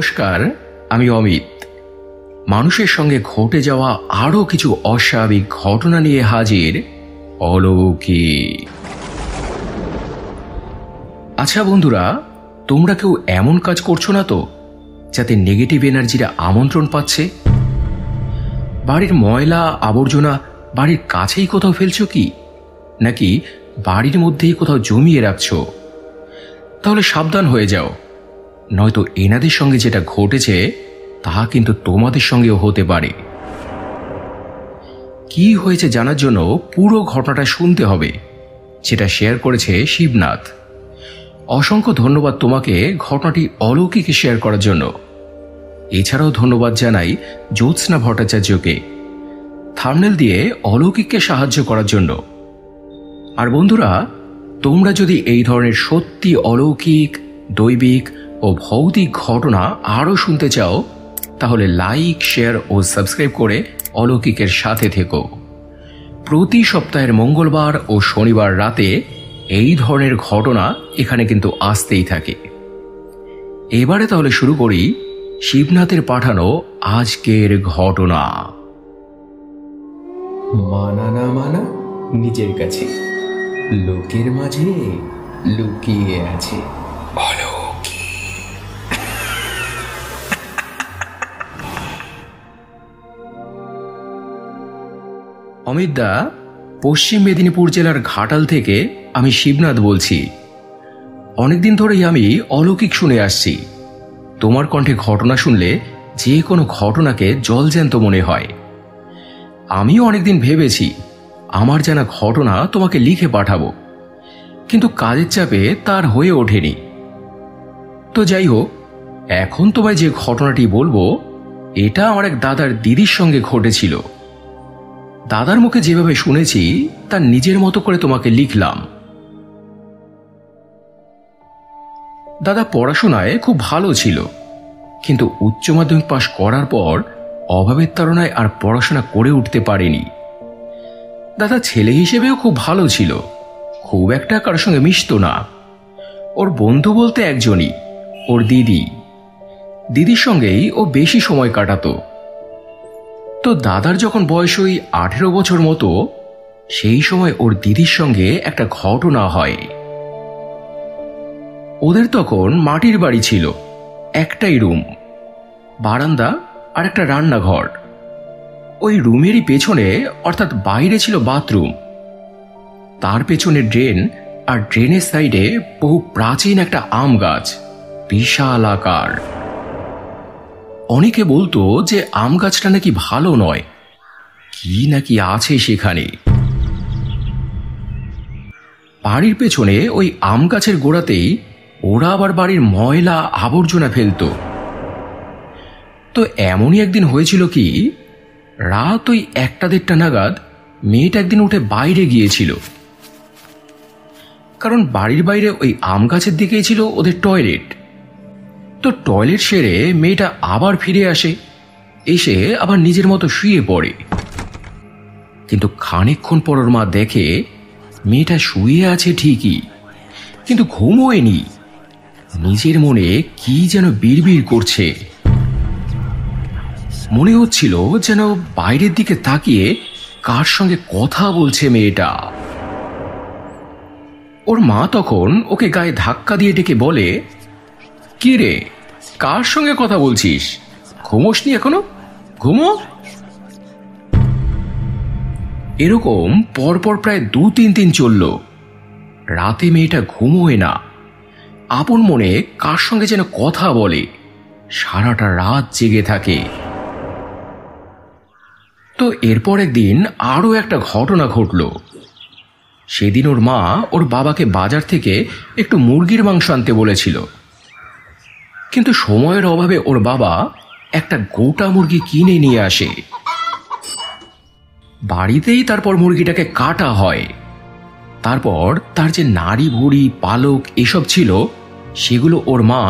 নমস্কার, আমি অমিত। মানুষের সঙ্গে ঘটে যাওয়া আরো কিছু অস্বাভাবিক ঘটনা নিয়ে হাজির অলৌকিক। আচ্ছা বন্ধুরা, তোমরা কেউ এমন কাজ করছো না তো যাতে নেগেটিভ এনার্জিরা আমন্ত্রণ পাচ্ছে? বাড়ির ময়লা আবর্জনা বাড়ির কাছেই কোথাও ফেলছো কি, নাকি বাড়ির মধ্যেই কোথাও জমিয়ে রাখছো? তাহলে সাবধান হয়ে যাও, নয়তো এনাদের সঙ্গে যেটা ঘটেছে তা কিন্তু তোমাদের সঙ্গেও হতে পারে। কি হয়েছে জানার জন্য পুরো ঘটনাটা শুনতে হবে, সেটা শেয়ার করেছে শিবনাথ। অসংখ্য ধন্যবাদ তোমাকে ঘটনাটি অলৌকিকে শেয়ার করার জন্য। এছাড়াও ধন্যবাদ জানাই জ্যোৎস্না ভট্টাচার্যকে থাম্বনেল দিয়ে অলৌকিককে সাহায্য করার জন্য। আর বন্ধুরা, তোমরা যদি এই ধরনের সত্যি অলৌকিক, দৈবিক ও ভৌতিক ঘটনা আরও শুনতে চাও, তাহলে লাইক, শেয়ার ও সাবস্ক্রাইব করে অলৌকিকের সাথে থেকো। প্রতি সপ্তাহের মঙ্গলবার ও শনিবার রাতে এই ধরনের ঘটনা এখানে কিন্তু আসতেই থাকে। এবারে তাহলে শুরু করি শিবনাথের পাঠানো আজকের ঘটনা। মানা না মানা নিজের কাছে, লোকের মাঝে লুকিয়ে আছে অলৌকিক। অমিতদা, পশ্চিম মেদিনীপুর জেলার ঘাটাল থেকে আমি শিবনাথ বলছি। অনেকদিন ধরেই আমি অলৌকিক শুনে আসছি। তোমার কণ্ঠে ঘটনা শুনলে যে কোনো ঘটনাকে জলজ্যান্ত মনে হয়। আমিও অনেকদিন ভেবেছি আমার জানা ঘটনা তোমাকে লিখে পাঠাবো, কিন্তু কাজের চাপে তার হয়ে ওঠেনি। তো যাই হোক, এখন তোমায় যে ঘটনাটি বলবো এটা আমার এক দাদার দিদির সঙ্গে ঘটেছিল। দাদার মুখে যেভাবে শুনেছি তার নিজের মতো করে তোমাকে লিখলাম। দাদা পড়াশোনায় খুব ভালো ছিল, কিন্তু উচ্চ মাধ্যমিক পাশ করার পর অভাবের তাড়নায় আর পড়াশোনা করে উঠতে পারেনি। দাদা ছেলে হিসেবেও খুব ভালো ছিল, খুব একটা কারোর সঙ্গে মিশতো না। ওর বন্ধু বলতে একজনই, ওর দিদি। দিদির সঙ্গেই ও বেশি সময় কাটাতো। তো দাদার যখন বয়স ওই 18 বছর মতো, সেই সময় ওর দিদির সঙ্গে একটা ঘটনা হয়। ওদের তখন মাটির বাড়ি ছিল, একটাই রুম, বারান্দা আর একটা রান্নাঘর। ওই রুমেরই পেছনে, অর্থাৎ বাইরে ছিল বাথরুম। তার পেছনে ড্রেন, আর ড্রেনের সাইডে বহু প্রাচীন একটা আম গাছ, বিশাল আকার। অনেকে বলতো যে আম গাছটা নাকি ভালো নয়, কি নাকি আছে সেখানে। বাড়ির পেছনে ওই আম গাছের গোড়াতেই ওরা আবার বাড়ির ময়লা আবর্জনা ফেলতো। তো এমনই একদিন হয়েছিল কি, রাত ওই 1টা-1:30 নাগাদ মেয়েটা একদিন উঠে বাইরে গিয়েছিল। কারণ বাড়ির বাইরে ওই আম গাছের দিকেই ছিল ওদের টয়লেট। তো টয়লেট সেরে মেয়েটা আবার ফিরে আসে, এসে আবার নিজের মতো শুয়ে পড়ে। কিন্তু খানিকক্ষণ পর ওর মা দেখে মেয়েটা শুয়ে আছে ঠিকই, কিন্তু ঘুমোয়নি। নিজের মনে কি যেন বিড়বিড় করছে। মনে হচ্ছিল যেন বাইরের দিকে তাকিয়ে কার সঙ্গে কথা বলছে মেয়েটা। ওর মা তখন ওকে গায়ে ধাক্কা দিয়ে ডেকে বলে, কি রে, কার সঙ্গে কথা বলছিস? ঘুমোসনি এখনো? ঘুমো। এরকম পরপর প্রায় 2-3 দিন চলল। রাতে মেয়েটা ঘুমোয় না, আপন মনে কার সঙ্গে যেন কথা বলে, সারাটা রাত জেগে থাকে। তো এরপর একদিন আরো একটা ঘটনা ঘটল। সেদিন ওর মা ওর বাবাকে বাজার থেকে একটু মুরগির মাংস আনতে বলেছিল, কিন্তু সময়ের অভাবে ওর বাবা একটা গোটা মুরগি কিনে নিয়ে আসে। বাড়িতেই তারপর মুরগিটাকে কাটা হয়। তারপর তার যে নাড়ি ভুড়ি, পালক এসব ছিল, সেগুলো ওর মা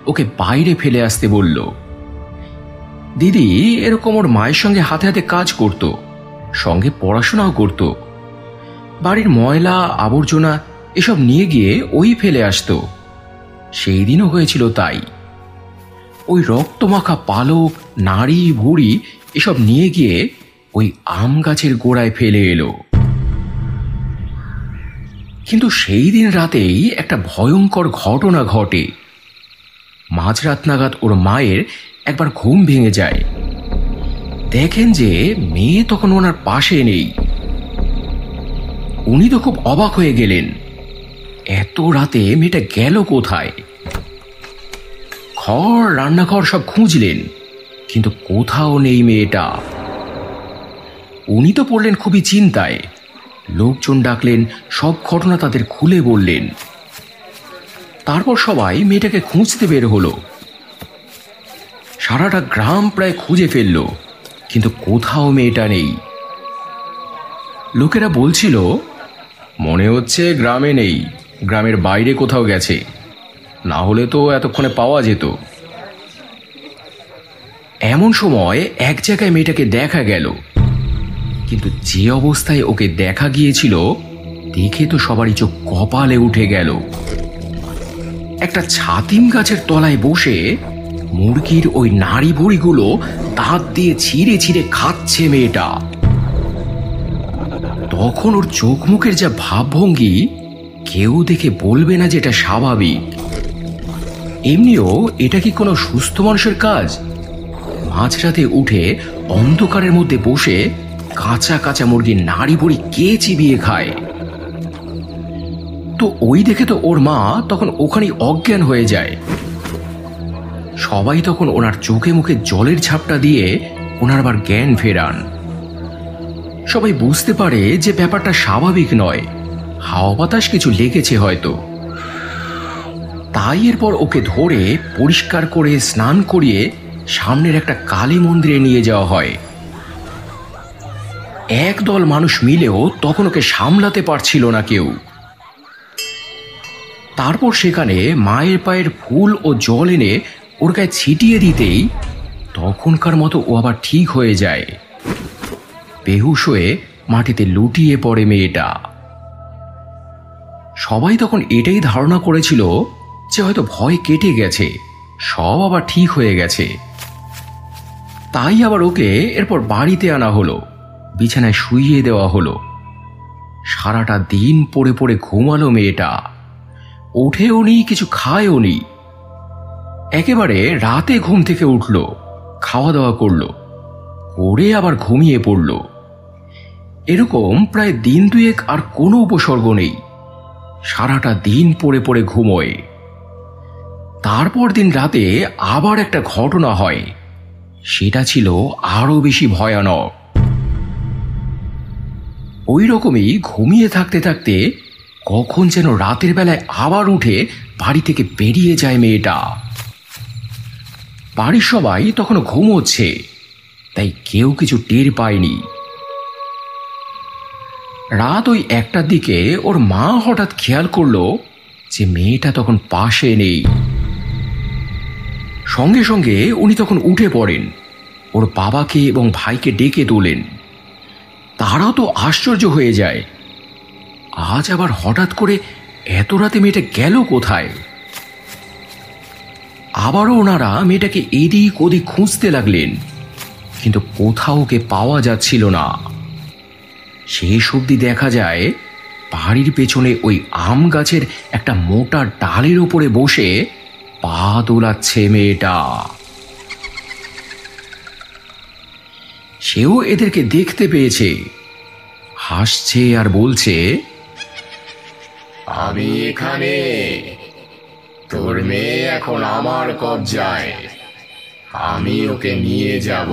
ওকে বাইরে ফেলে আসতে বলল। দিদি এরকম ওর মায়ের সঙ্গে হাতে হাতে কাজ করত, সঙ্গে পড়াশোনাও করত। বাড়ির ময়লা আবর্জনা এসব নিয়ে গিয়ে ওই ফেলে আসতো। সেই দিনও হয়েছিল তাই। ওই রক্তমাখা পালক, নাড়ি ভুড়ি এসব নিয়ে গিয়ে ওই আম গাছের গোড়ায় ফেলে এলো। কিন্তু সেই দিন রাতেই একটা ভয়ঙ্কর ঘটনা ঘটে। মাঝরাত নাগাদ ওর মায়ের একবার ঘুম ভেঙে যায়। দেখেন যে মেয়ে তখন ওনার পাশে নেই। উনি তো খুব অবাক হয়ে গেলেন, এত রাতে মেয়েটা গেল কোথায়। ঘর, রান্নাঘর সব খুঁজলেন, কিন্তু কোথাও নেই মেয়েটা। উনি তো পড়লেন খুবই চিন্তায়। লোকজন ডাকলেন, সব ঘটনা তাদের খুলে বললেন। তারপর সবাই মেয়েটাকে খুঁজতে বের হলো। সারাটা গ্রাম প্রায় খুঁজে ফেলল, কিন্তু কোথাও মেয়েটা নেই। লোকেরা বলছিল, মনে হচ্ছে গ্রামে নেই, গ্রামের বাইরে কোথাও গেছে, না হলে তো এতক্ষণে পাওয়া যেত। এমন সময় এক জায়গায় মেয়েটাকে দেখা গেল, কিন্তু যে অবস্থায় ওকে দেখা গিয়েছিল দেখে তো সবারই চোখ কপালে উঠে গেল। একটা ছাতিম গাছের তলায় বসে মুরগির ওই নাড়ি ভুড়িগুলো দাঁত দিয়ে ছিঁড়ে ছিঁড়ে খাচ্ছে মেয়েটা। তখন ওর চোখ মুখের যা ভাবভঙ্গি, কেউ দেখে বলবে না যে এটা স্বাভাবিক। এমনিও এটা কি কোনো সুস্থ মানুষের কাজ? মাঝরাতে উঠে অন্ধকারের মধ্যে বসে কাঁচা কাঁচা মুরগির নাড়ি ভুড়ি কে চিবিয়ে খায়? তো ওই দেখে তো ওর মা তখন ওখানেই অজ্ঞান হয়ে যায়। সবাই তখন ওনার চোখে মুখে জলের ঝাপটা দিয়ে ওনার আবার জ্ঞান ফেরান। সবাই বুঝতে পারে যে ব্যাপারটা স্বাভাবিক নয়, হাওয়া বাতাস কিছু লেগেছে হয়তো। তাই এরপর ওকে ধরে পরিষ্কার করে স্নান করিয়ে সামনের একটা কালী মন্দিরে নিয়ে যাওয়া হয়। একদল মানুষ মিলেও তখন ওকে সামলাতে পারছিল না কেউ। তারপর সেখানে মায়ের পায়ের ফুল ও জল এনে ওর গায়ে ছিটিয়ে দিতেই তখনকার মতো ও আবার ঠিক হয়ে যায়। বেহুশ হয়ে মাটিতে লুটিয়ে পড়ে মেয়েটা। সবাই তখন এটাই ধারণা করেছিল যে হয়তো ভয় কেটে গেছে, সব আবার ঠিক হয়ে গেছে। তাই আবার ওকে এরপর বাড়িতে আনা হলো, বিছানায় শুইয়ে দেওয়া হলো। সারাটা দিন পড়ে পড়ে ঘুমালো মেয়েটা, ওঠেও নি, কিছু খায়ও নি। একেবারে রাতে ঘুম থেকে উঠল, খাওয়া দাওয়া করলো, করে আবার ঘুমিয়ে পড়ল। এরকম প্রায় দিন দুয়েক আর কোনো উপসর্গ নেই, সারাটা দিন পড়ে পড়ে ঘুমোয়। তারপর দিন রাতে আবার একটা ঘটনা হয়, সেটা ছিল আরো বেশি ভয়ানক। ওই রকমই ঘুমিয়ে থাকতে থাকতে কখন যেন রাতের বেলায় আবার উঠে বাড়ি থেকে বেরিয়ে যায় মেয়েটা। বাড়ির সবাই তখনও ঘুমোচ্ছে, তাই কেউ কিছু টের পায়নি। রাত ওই 1টার দিকে ওর মা হঠাৎ খেয়াল করলো যে মেয়েটা তখন পাশে নেই। সঙ্গে সঙ্গে উনি তখন উঠে পড়েন, ওর বাবাকে এবং ভাইকে ডেকে তোলেন। তারাও তো আশ্চর্য হয়ে যায়, আজ আবার হঠাৎ করে এত রাতে মেয়েটা গেল কোথায়। আবারও ওনারা মেয়েটাকে এদিক ওদিক খুঁজতে লাগলেন, কিন্তু কোথাও ওকে পাওয়া যাচ্ছিল না। শেষ অবধি দেখা যায় বাড়ির পেছনে ওই আম গাছের একটা মোটা ডালের ওপরে বসে পা দোলাচ্ছে মেয়েটা। সেও এদেরকে দেখতে পেয়েছে, হাসছে আর বলছে, আমি এখানে, তোর মেয়ে এখন আমার কবজায়, আমি ওকে নিয়ে যাব,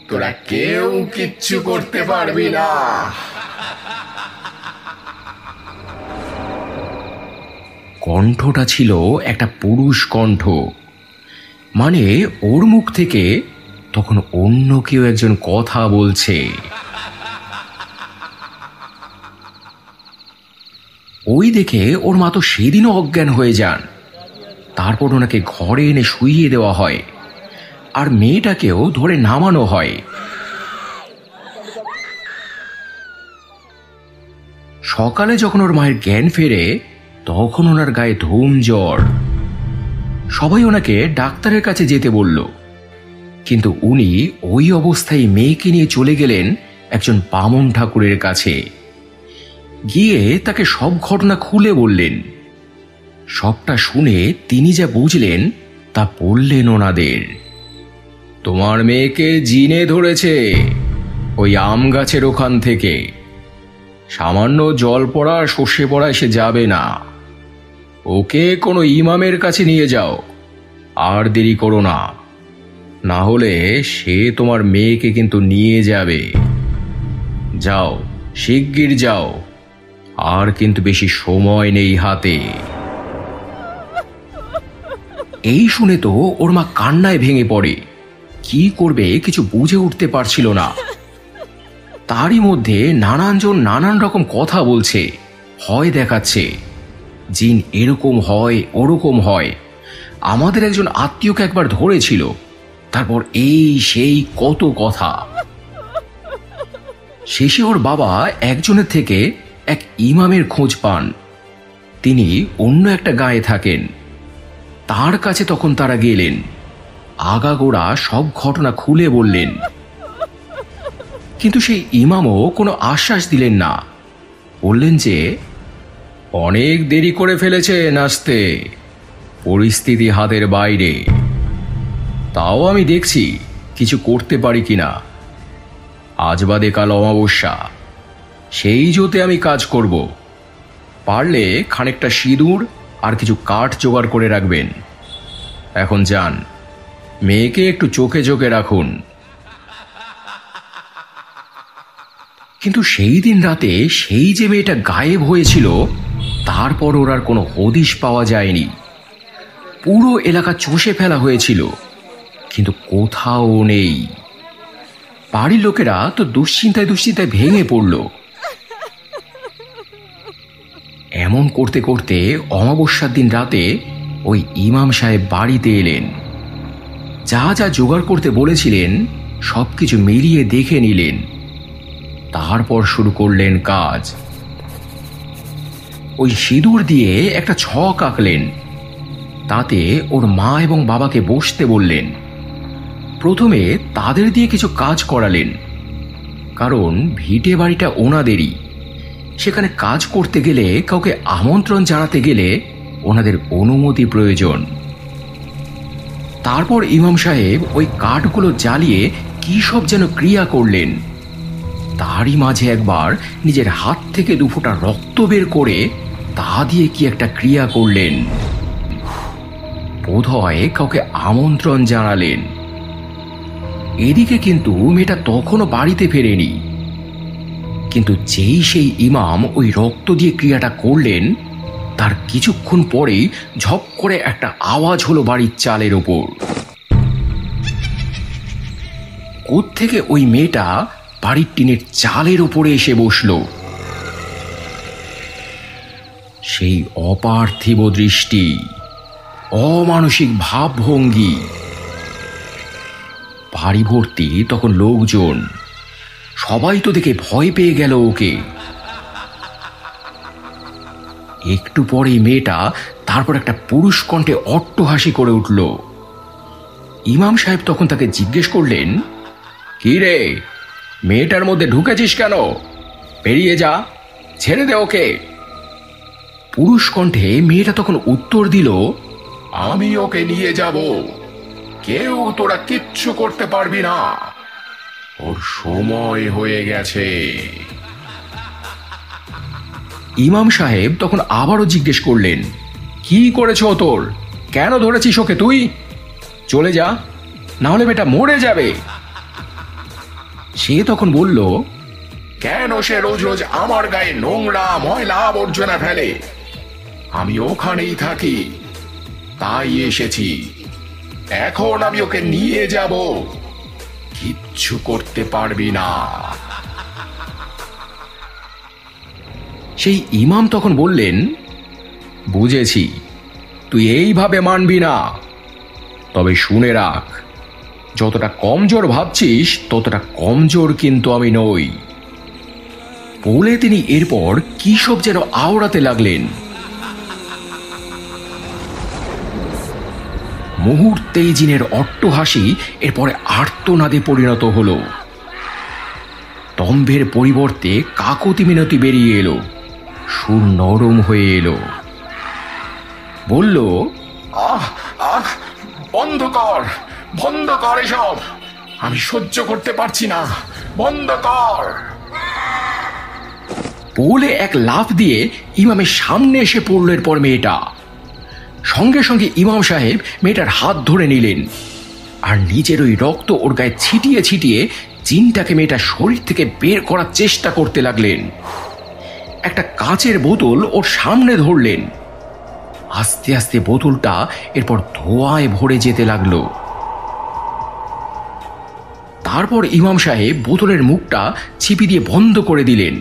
তোরা কেউ কিচ্ছু করতে পারবি না। কণ্ঠটা ছিল একটা পুরুষ কণ্ঠ, মানে ওর মুখ থেকে তখন অন্য কেউ একজন কথা বলছে। ওই দেখে ওর মা তো সেদিনও অজ্ঞান হয়ে যান। তারপর ওনাকে ঘরে এনে শুইয়ে দেওয়া হয়, আর মেয়েটাকেও ধরে নামানো হয়। সকালে যখন ওর মায়ের জ্ঞান ফেরে তখন ওনার গায়ে ধুম জ্বর। সবাই ওনাকে ডাক্তারের কাছে যেতে বলল, কিন্তু উনি ওই অবস্থায় মেয়েকে নিয়ে চলে গেলেন একজন বামন ঠাকুরের কাছে। গিয়ে তাকে সব ঘটনা খুলে বললেন। সবটা শুনে তিনি যা বুঝলেন তা বললেন ওনাদের। তোমার মেয়েকে জিনে ধরেছে ওই আম গাছের ওখান থেকে। সামান্য জল পড়া সর্ষে পড়া এসে যাবে না। ওকে কোনো ইমামের কাছে নিয়ে যাও, আর দেরি করো না, না হলে সে তোমার মেয়েকে কিন্তু নিয়ে যাবে। যাও, শিগগির যাও, আর কিন্তু বেশি সময় নেই হাতে। এই শুনে তো ওর মা কান্নায় ভেঙে পড়ে। কি করবে কিছু বুঝে উঠতে পারছিল না। তারই মধ্যে নানানজন নানান রকম কথা বলছে, ভয় দেখাচ্ছে, জিন এরকম হয় ওরকম হয়, আমাদের একজন আত্মীয়কে একবার ধরেছিল, তারপর এই সেই কত কথা। শেষে ওর বাবা একজনের থেকে এক ইমামের খোঁজ পান। তিনি অন্য একটা গায়ে থাকেন। তার কাছে তখন তারা গেলেন, আগাগোড়া সব ঘটনা খুলে বললেন। কিন্তু সেই ইমামও কোনো আশ্বাস দিলেন না। বললেন যে অনেক দেরি করে ফেলেছে নাচতে, পরিস্থিতি হাতের বাইরে। তাও আমি দেখছি কিছু করতে পারি কিনা। আজ বাদে কাল অমাবস্যা, সেই জোতে আমি কাজ করব। পারলে খানিকটা সিঁদুর আর কিছু কাঠ জোগাড় করে রাখবেন। এখন যান, মেয়েকে একটু চোখে চোখে রাখুন। কিন্তু সেই দিন রাতে সেই যে মেয়েটা গায়েব হয়েছিল, তারপর ওর আর কোনো হদিশ পাওয়া যায়নি। পুরো এলাকা চষে ফেলা হয়েছিল, কিন্তু কোথাও নেই। বাড়ির লোকেরা তো দুশ্চিন্তায় দুশ্চিন্তায় ভেঙে পড়ল। এমন করতে করতে অমাবস্যার দিন রাতে ওই ইমাম সাহেব বাড়িতে এলেন। যা যা জোগাড় করতে বলেছিলেন সবকিছু মিলিয়ে দেখে নিলেন। তারপর শুরু করলেন কাজ। ওই সিঁদুর দিয়ে একটা ছক আঁকলেন। তাতে ওর মা এবং বাবাকে বসতে বললেন। প্রথমে তাদের দিয়ে কিছু কাজ করালেন, কারণ ভিটে বাড়িটা ওনাদেরই। সেখানে কাজ করতে গেলে, কাউকে আমন্ত্রণ জানাতে গেলে ওনাদের অনুমতি প্রয়োজন। তারপর ইমাম সাহেব ওই কাঠগুলো জ্বালিয়ে কি সব যেন ক্রিয়া করলেন। তারই মাঝে একবার নিজের হাত থেকে দুফোঁটা রক্ত বের করে তা দিয়ে কি একটা ক্রিয়া করলেন। বোধহয় কাউকে আমন্ত্রণ জানালেন। এদিকে কিন্তু মেয়েটা তখনও বাড়িতে ফেরেনি। কিন্তু যেই সেই ইমাম ওই রক্ত দিয়ে ক্রিয়াটা করলেন, তার কিছুক্ষণ পরেই ঝপ করে একটা আওয়াজ হলো বাড়ির চালের ওপর। কোত্থেকে ওই মেয়েটা বাড়ির টিনের চালের উপরে এসে বসল। সেই অপার্থিব দৃষ্টি, অমানসিক ভাবভঙ্গি। বাড়ি ভর্তি তখন লোকজন, সবাই তো দেখে ভয় পেয়ে গেল ওকে। একটু পরে মেয়েটা তারপর একটা পুরুষ কণ্ঠে অট্টহাসি করে উঠল। ইমাম সাহেব তখন তাকে জিজ্ঞেস করলেন, কি রে, মেয়েটার মধ্যে ঢুকেছিস কেন? বেরিয়ে যা, ছেড়ে দে ওকে। পুরুষ কণ্ঠে মেয়েটা তখন উত্তর দিল, আমি ওকে নিয়ে যাব, কেউ তোরা কিচ্ছু করতে পারবি না, ওর সময় হয়ে গেছে। ইমাম সাহেব তখন আবারও জিজ্ঞেস করলেন, কি করেছ তোর? কেন ধরেছিস ওকে তুই? চলে যা, না হলে মেয়েটা মরে যাবে। সে তখন বলল, কেন সে রোজ রোজ আমার গায়ে নোংরা ময়লা আবর্জনা ফেলে? আমি ওখানেই থাকি, তাই এসেছি। এখন আমি ওকে নিয়ে যাব, কিচ্ছু করতে পারবি না। সেই ইমাম তখন বললেন, বুঝেছি, তুই এইভাবে মানবি না। তবে শুনে রাখ, যতটা কমজোর ভাবছিস ততটা কমজোর কিন্তু আমি নই। বলে তিনি এরপর কি সব যেন আওড়াতে লাগলেন। মুহূর্তেই জিনের অট্টহাসি এরপরে আর্তনাদে পরিণত হলো। তম্ভের পরিবর্তে কাকতি মিনতি বেরিয়ে এলো, সুর নরম হয়ে এলো, বলল, আহ আহ বন্ধ কর, বন্ধ কর এসব, আমি সহ্য করতে পারছি না, বন্ধ কর। বলে এক লাফ দিয়ে ইমামের সামনে এসে পড়ল। এরপর মেয়েটা সঙ্গে সঙ্গে ইমাম সাহেব মেয়েটার হাত ধরে নিলেন আর নিজের ওই রক্ত ওর গায়ে ছিটিয়ে ছিটিয়ে জিনটাকে মেয়েটার শরীর থেকে বের করার চেষ্টা করতে লাগলেন। একটা কাঁচের বোতল ওর সামনে ধরলেন। আস্তে আস্তে বোতলটা এরপর ধোঁয়ায় ভরে যেতে লাগলো। তারপর ইমাম সাহেব বোতলের মুখটা ছিপি দিয়ে বন্ধ করে দিলেন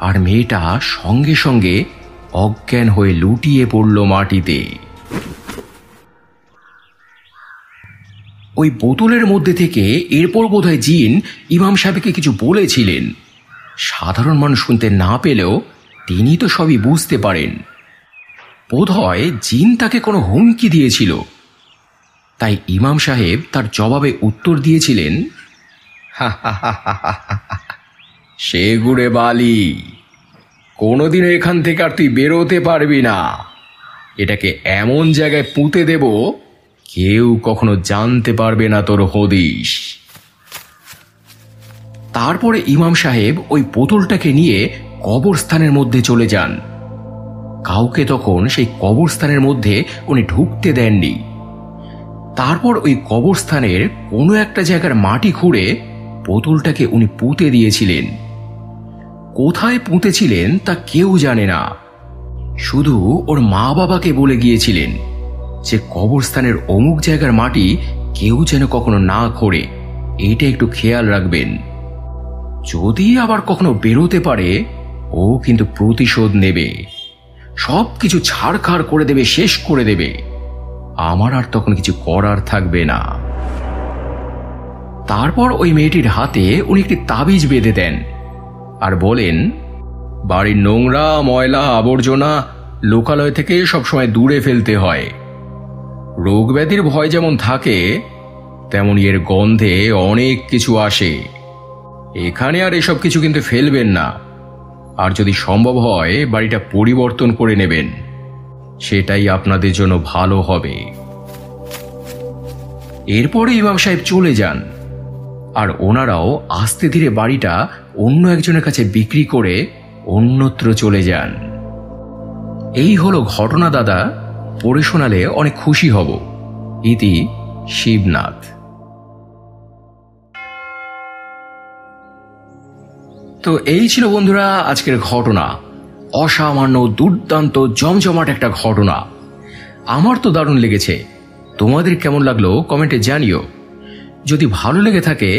আর মেয়েটা সঙ্গে সঙ্গে অজ্ঞান হয়ে লুটিয়ে পড়ল মাটিতে। ওই বোতলের মধ্যে থেকে এরপর বোধহয় জিন ইমাম সাহেবকে কিছু বলেছিলেন। সাধারণ মানুষ শুনতে না পেলেও তিনি তো সবই বুঝতে পারেন। বোধহয় জিন তাকে কোনো হুমকি দিয়েছিল। তাই ইমাম সাহেব তার জবাবে উত্তর দিয়েছিলেন, সে গুড়ে বালি, কোনোদিনও এখান থেকে আর তুই বেরোতে পারবি না। এটাকে এমন জায়গায় পুঁতে দেব কেউ কখনো জানতে পারবে না তোর হদিশ। তারপরে ইমাম সাহেব ওই বোতলটাকে নিয়ে কবরস্থানের মধ্যে চলে যান। কাউকে তখন সেই কবরস্থানের মধ্যে উনি ঢুকতে দেননি। তারপর ওই কবরস্থানের কোনো একটা জায়গার মাটি খুঁড়ে বোতলটাকে উনি পুঁতে দিয়েছিলেন। কোথায় পুঁতেছিলেন তা কেউ জানে না। শুধু ওর মা বাবাকে বলে গিয়েছিলেন যে কবরস্থানের অমুক জায়গার মাটি কেউ যেন কখনো না খোঁড়ে, এইটা একটু খেয়াল রাখবেন। যদি আবার কখনো বেরোতে পারে ও কিন্তু প্রতিশোধ নেবে, সবকিছু ছাড়খাড় করে দেবে, শেষ করে দেবে। আমার আর তখন কিছু করার থাকবে না। তারপর ওই মেয়েটির হাতে উনি একটি তাবিজ বেঁধে দেন আর বলেন, বাড়ির নোংরা ময়লা আবর্জনা লোকালয় থেকে সবসময় দূরে ফেলতে হয়। রোগ ব্যাধির ভয় যেমন থাকে তেমন এর গন্ধে অনেক কিছু আসে। এখানে আর এসব কিছু কিন্তু ফেলবেন না, আর যদি সম্ভব হয় বাড়িটা পরিবর্তন করে নেবেন, সেটাই আপনাদের জন্য ভালো হবে। এরপরে ইমাম সাহেব চলে যান আর ওনারাও আস্তে ধীরে বাড়িটা অন্য একজনের কাছে বিক্রি করে অন্যত্র চলে যান। এই হলো ঘটনা দাদা, পড়ে শোনালে অনেক খুশি হব। ইতি শিবনাথ। তো এই ছিল বন্ধুরা আজকের ঘটনা। অসামান্য দুর্দান্ত জমজমাট একটা ঘটনা। আমার তো দারুণ লেগেছে। তোমাদের কেমন লাগলো কমেন্টে জানিও। যদি ভালো লেগে থাকে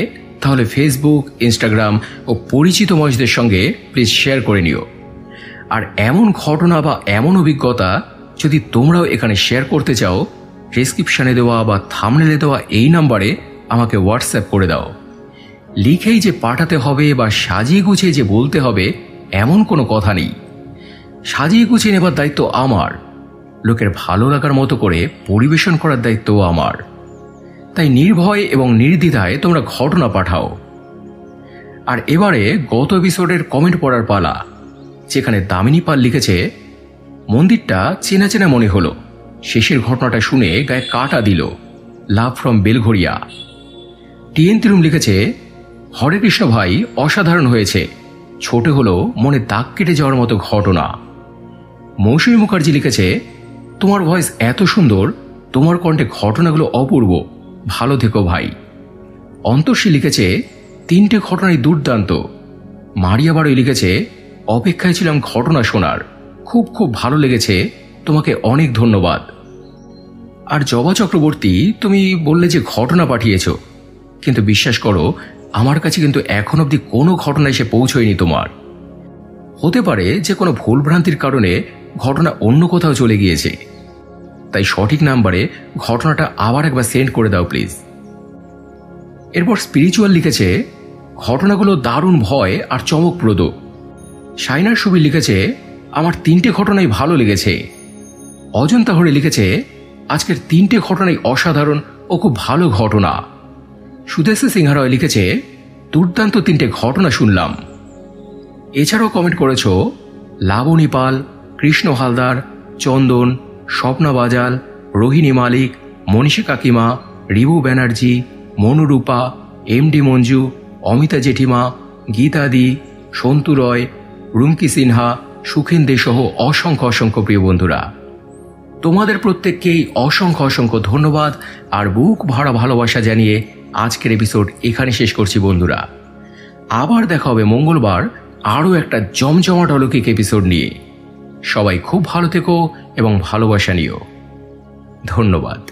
তাহলে ফেসবুক, ইনস্টাগ্রাম ও পরিচিত মানুষদের সঙ্গে প্লিজ শেয়ার করে নিও। আর এমন ঘটনা বা এমন অভিজ্ঞতা যদি তোমরাও এখানে শেয়ার করতে চাও, ডেসক্রিপশনে দেওয়া বা থাম্বনেলে দেওয়া এই নাম্বারে আমাকে হোয়াটসঅ্যাপ করে দাও। লিখেই যে পাঠাতে হবে বা সাজিয়ে গুছিয়ে যে বলতে হবে এমন কোনো কথা নেই। সাজিয়ে গুছিয়ে নেবার দায়িত্ব আমার, লোকের ভালো লাগার মতো করে পরিবেশন করার দায়িত্বও আমার। তাই নির্ভয় এবং নির্দ্বিধায় তোমরা ঘটনা পাঠাও। আর এবারে গত এপিসোডের কমেন্ট পড়ার পালা, যেখানে দামিনী পাল লিখেছে, মন্দিরটা চেনা চেনা মনে হলো, শেষের ঘটনাটা শুনে গায়ে কাটা দিল, লাভ ফ্রম বেলঘরিয়া। টিএন তিরুম লিখেছে, হরে কৃষ্ণ ভাই, অসাধারণ হয়েছে, ছোট হলো মনে দাগ কেটে যাওয়ার মতো ঘটনা। মৌসুমী মুখার্জি লিখেছে, তোমার ভয়েস এত সুন্দর, তোমার কণ্ঠে ঘটনাগুলো অপূর্ব, ভালো থেকো ভাই। অন্তর্ষী লিখেছে, 3টে ঘটনাই দুর্দান্ত। মারিয়া বাড়ি লিখেছে, অপেক্ষায় ছিলাম ঘটনা শোনার, খুব খুব ভালো লেগেছে, তোমাকে অনেক ধন্যবাদ। আর জবা চক্রবর্তী, তুমি বললে যে ঘটনা পাঠিয়েছ, কিন্তু বিশ্বাস করো আমার কাছে কিন্তু এখন অবধি কোনো ঘটনা এসে পৌঁছয়নি তোমার। হতে পারে যে কোনো ভুলভ্রান্তির কারণে ঘটনা অন্য কোথাও চলে গিয়েছে। তাই সঠিক নাম্বারে ঘটনাটা আবার একবার সেন্ড করে দাও প্লিজ। এরপর স্পিরিচুয়াল লিখেছে, ঘটনাগুলো দারুণ ভয় আর চমকপ্রদ। শাইনার সুবি লিখেছে, আমার 3টে ঘটনাই ভালো লেগেছে। অজন্তা হরে লিখেছে, আজকের 3টে ঘটনাই অসাধারণ ও খুব ভালো ঘটনা। সুদেশ সিংহ রয় লিখেছে, দুর্দান্ত 3টে ঘটনা শুনলাম। এছাড়াও কমেন্ট করেছ লাবণী পাল, কৃষ্ণ হালদার, চন্দন, স্বপ্না বাজাল, রোহিণী মালিক, মনীষা কাকিমা, রিবু ব্যানার্জি, মনুরূপা, এমডি মঞ্জু, অমিতা জেঠিমা, গীতাদি, সন্তু রয়, রুমকি সিনহা, সুখেন দে সহ অসংখ্য অসংখ্য প্রিয় বন্ধুরা, তোমাদের প্রত্যেককেই অসংখ্য অসংখ্য ধন্যবাদ আর বুক ভরা ভালোবাসা জানিয়ে আজকের এপিসোড এখানে শেষ করছি বন্ধুরা। আবার দেখা হবে মঙ্গলবার আরও একটা জমজমাট অলৌকিক এপিসোড নিয়ে। সবাই খুব ভালো থেকো এবং ভালোবাসা নিও। ধন্যবাদ।